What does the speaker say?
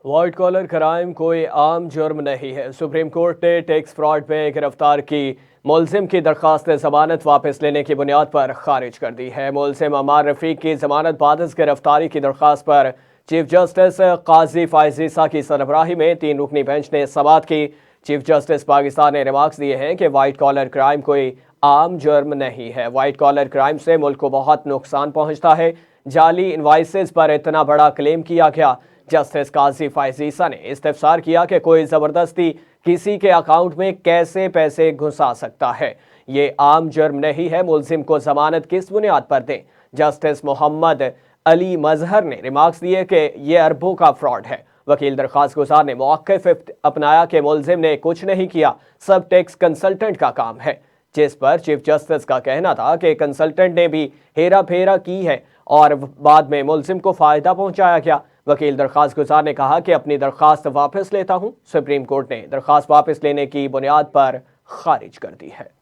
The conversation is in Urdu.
وائٹ کالر کرائم کوئی عام جرم نہیں ہے۔ سپریم کورٹ نے ٹیکس فراڈ میں گرفتار کی ملزم کی درخواست ضمانت واپس لینے کی بنیاد پر خارج کر دی ہے۔ ملزم عمار رفیق کی ضمانت بعد از گرفتاری کی درخواست پر چیف جسٹس قاضی فائز عیسیٰ کی سربراہی میں 3 رکنی بینچ نے سماعت کی۔ چیف جسٹس پاکستان نے ریمارکس دیے ہیں کہ وائٹ کالر کرائم کوئی عام جرم نہیں ہے۔ وائٹ کالر کرائم سے ملک کو بہت نقصان پہنچتا ہے۔ جعلی انوائسز پر اتنا بڑا کلیم کیا گیا۔ جسٹس قاضی فائز عیسیٰ نے استفسار کیا کہ کوئی زبردستی کسی کے اکاؤنٹ میں کیسے پیسے گھسا سکتا ہے۔ یہ عام جرم نہیں ہے، ملزم کو ضمانت کس بنیاد پر دیں؟ جسٹس محمد علی مظہر نے ریمارکس دیے کہ یہ اربوں کا فراڈ ہے۔ وکیل درخواست گزار نے موقف اپنایا کہ ملزم نے کچھ نہیں کیا، سب ٹیکس کنسلٹنٹ کا کام ہے، جس پر چیف جسٹس کا کہنا تھا کہ کنسلٹنٹ نے بھی ہیرا پھیرا کی ہے اور بعد میں ملزم کو فائدہ پہنچایا گیا۔ وکیل درخواست گزار نے کہا کہ اپنی درخواست واپس لیتا ہوں۔ سپریم کورٹ نے درخواست واپس لینے کی بنیاد پر خارج کر دی ہے۔